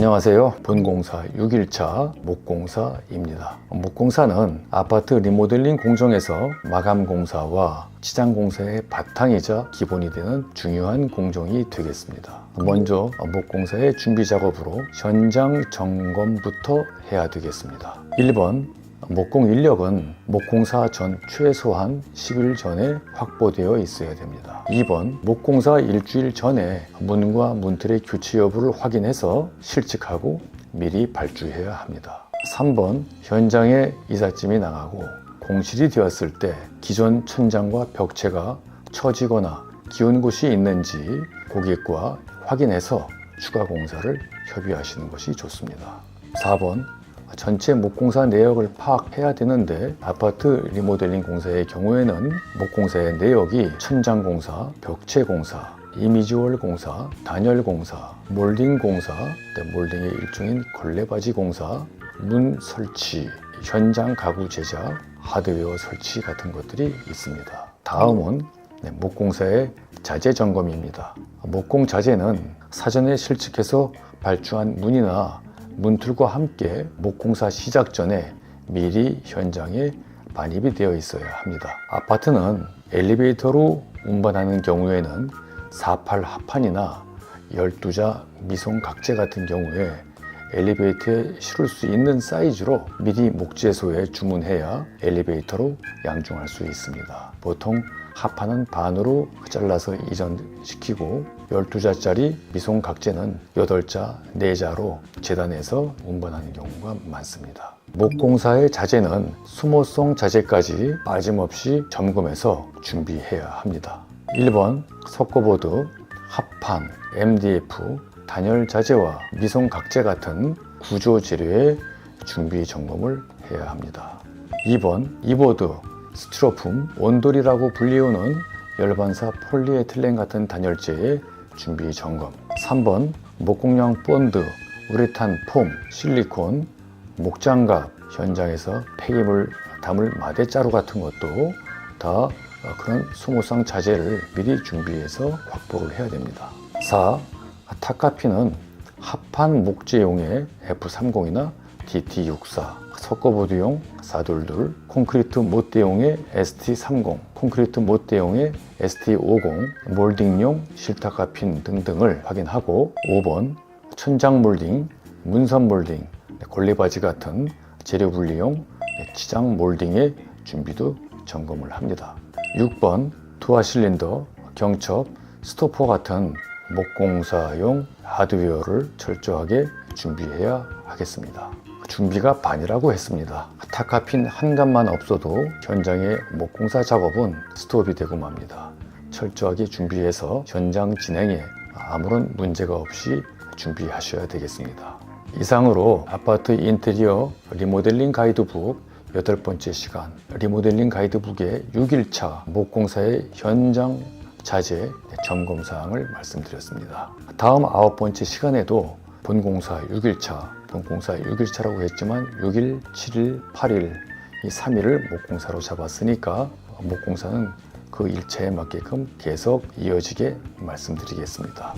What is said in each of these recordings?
안녕하세요. 본공사 6일차 목공사입니다. 목공사는 아파트 리모델링 공정에서 마감공사와 지장공사의 바탕이자 기본이 되는 중요한 공정이 되겠습니다. 먼저 목공사의 준비 작업으로 현장 점검부터 해야 되겠습니다. 1번, 목공 인력은 목공사 전 최소한 10일 전에 확보되어 있어야 됩니다. 2번, 목공사 일주일 전에 문과 문틀의 교체 여부를 확인해서 실측하고 미리 발주해야 합니다. 3번, 현장에 이삿짐이 나가고 공실이 되었을 때 기존 천장과 벽체가 처지거나 기운 곳이 있는지 고객과 확인해서 추가 공사를 협의하시는 것이 좋습니다. 4번, 전체 목공사 내역을 파악해야 되는데 아파트 리모델링 공사의 경우에는 목공사의 내역이 천장공사, 벽체공사, 이미지월 공사, 단열 공사, 몰딩 공사, 몰딩의 일종인 걸레바지 공사, 문 설치, 현장 가구 제작, 하드웨어 설치 같은 것들이 있습니다. 다음은 목공사의 자재 점검입니다. 목공 자재는 사전에 실측해서 발주한 문이나 문틀과 함께 목공사 시작 전에 미리 현장에 반입이 되어 있어야 합니다. 아파트는 엘리베이터로 운반하는 경우에는 48 합판이나 12자 미송 각재 같은 경우에 엘리베이터에 실을 수 있는 사이즈로 미리 목재소에 주문해야 엘리베이터로 양중할 수 있습니다. 보통 합판은 반으로 잘라서 이전시키고 12자짜리 미송 각재는 8자, 4자로 재단해서 운반하는 경우가 많습니다. 목공사의 자재는 수모성 자재까지 빠짐없이 점검해서 준비해야 합니다. 1번, 석고보드, 합판, MDF, 단열 자재와 미송 각재 같은 구조 재료의 준비 점검을 해야 합니다. 2번, 이보드, 스티로폼, 온돌이라고 불리우는 열반사 폴리에틸렌 같은 단열재의 준비 점검. 3번, 목공용 본드, 우레탄 폼, 실리콘, 목장갑, 현장에서 폐기물 담을 마대자루 같은 것도 다 그런 소모성 자재를 미리 준비해서 확보를 해야 됩니다. 4. 탑카피는 합판 목재용의 F30이나 DT64, 석고보드용 422, 콘크리트 못대용의 ST30, 콘크리트 못대용의 ST50, 몰딩용 실타카핀 등등을 확인하고 5번, 천장 몰딩, 문선 몰딩, 걸레바지 같은 재료 분리용 치장 몰딩의 준비도 점검을 합니다. 6번, 투하 실린더, 경첩, 스토퍼 같은 목공사용 하드웨어를 철저하게 준비해야 하겠습니다. 준비가 반이라고 했습니다. 타카핀 한 값만 없어도 현장의 목공사 작업은 스톱이 되고 맙니다. 철저하게 준비해서 현장 진행에 아무런 문제가 없이 준비하셔야 되겠습니다. 이상으로 아파트 인테리어 리모델링 가이드북 8번째 시간 리모델링 가이드북의 6일차 목공사의 현장 자재 점검 사항을 말씀드렸습니다. 다음 9번째 시간에도 본공사 6일차라고 했지만 6일, 7일, 8일 이 3일을 목공사로 잡았으니까 목공사는 그 일차에 맞게끔 계속 이어지게 말씀드리겠습니다.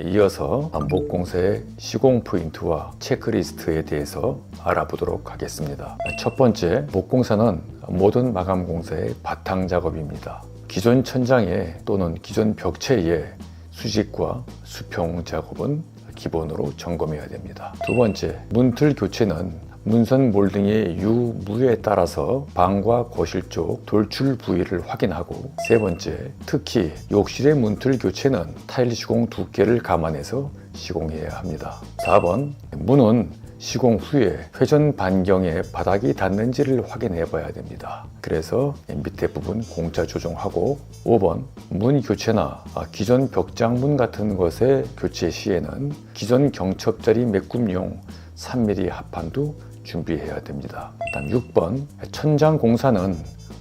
이어서 목공사의 시공 포인트와 체크리스트에 대해서 알아보도록 하겠습니다. 첫 번째, 목공사는 모든 마감 공사의 바탕 작업입니다. 기존 천장에 또는 기존 벽체에 수직과 수평 작업은 기본으로 점검해야 됩니다. 두 번째, 문틀 교체는 문선 몰딩의 유무에 따라서 방과 거실 쪽 돌출 부위를 확인하고 세 번째, 특히 욕실의 문틀 교체는 타일 시공 두께를 감안해서 시공해야 합니다. 4번, 문은 시공 후에 회전 반경에 바닥이 닿는지를 확인해 봐야 됩니다. 그래서 밑에 부분 공차 조정하고 5번, 문 교체나 기존 벽장문 같은 것의 교체 시에는 기존 경첩자리 메꿈용 3mm 합판도 준비해야 됩니다. 다음 6번, 천장 공사는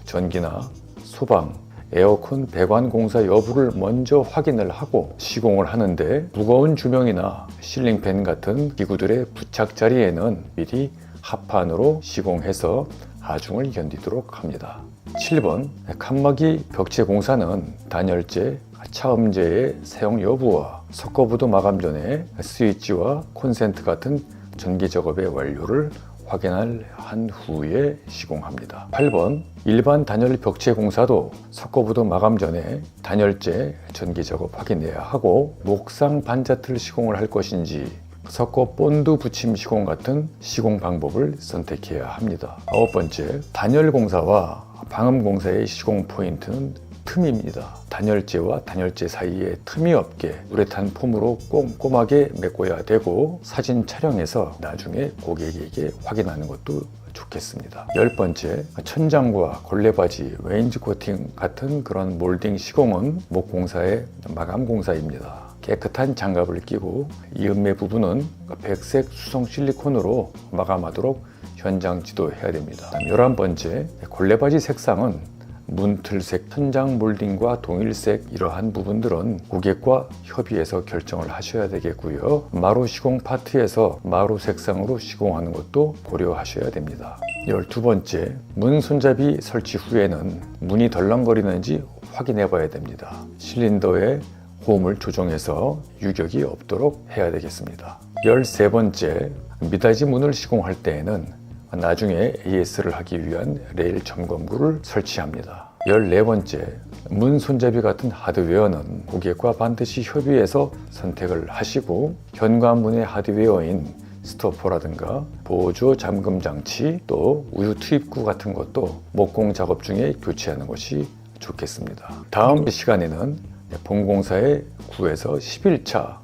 전기나 소방, 에어컨 배관 공사 여부를 먼저 확인을 하고 시공을 하는데 무거운 주명이나 실링팬 같은 기구들의 부착 자리에는 미리 합판으로 시공해서 하중을 견디도록 합니다. 7번, 칸막이 벽체 공사는 단열재, 차음제의 사용 여부와 석고부도 마감 전에 스위치와 콘센트 같은 전기 작업의 완료를 확인한 후에 시공합니다. 8번 일반 단열 벽체 공사도 석고부도 마감 전에 단열재 전기 작업 확인해야 하고 목상 반자틀 시공을 할 것인지 석고 본드 붙임 시공 같은 시공 방법을 선택해야 합니다. 9번째 단열 공사와 방음 공사의 시공 포인트는 틈입니다. 단열재와 단열재 사이에 틈이 없게 우레탄 폼으로 꼼꼼하게 메꿔야 되고 사진 촬영해서 나중에 고객에게 확인하는 것도 좋겠습니다. 10번째 천장과 걸레바지, 웨인지 코팅 같은 그런 몰딩 시공은 목공사의 마감 공사입니다. 깨끗한 장갑을 끼고 이음매 부분은 백색 수성 실리콘으로 마감하도록 현장 지도해야 됩니다. 11번째 걸레바지 색상은 문틀색, 천장 몰딩과 동일색 이러한 부분들은 고객과 협의해서 결정을 하셔야 되겠고요. 마루 시공 파트에서 마루 색상으로 시공하는 것도 고려하셔야 됩니다. 12번째, 문 손잡이 설치 후에는 문이 덜렁거리는지 확인해 봐야 됩니다. 실린더의 호흡을 조정해서 유격이 없도록 해야 되겠습니다. 13번째, 미닫이 문을 시공할 때에는 나중에 AS를 하기 위한 레일 점검구를 설치합니다. 14번째, 문 손잡이 같은 하드웨어는 고객과 반드시 협의해서 선택을 하시고 현관문의 하드웨어인 스토퍼라든가 보조 잠금 장치 또 우유 투입구 같은 것도 목공 작업 중에 교체하는 것이 좋겠습니다. 다음 시간에는 본공사의 9에서 11차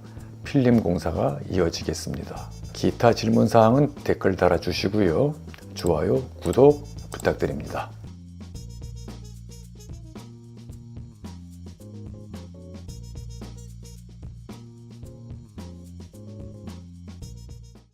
필름 공사가 이어지겠습니다. 기타 질문사항은 댓글 달아주시고요. 좋아요, 구독 부탁드립니다.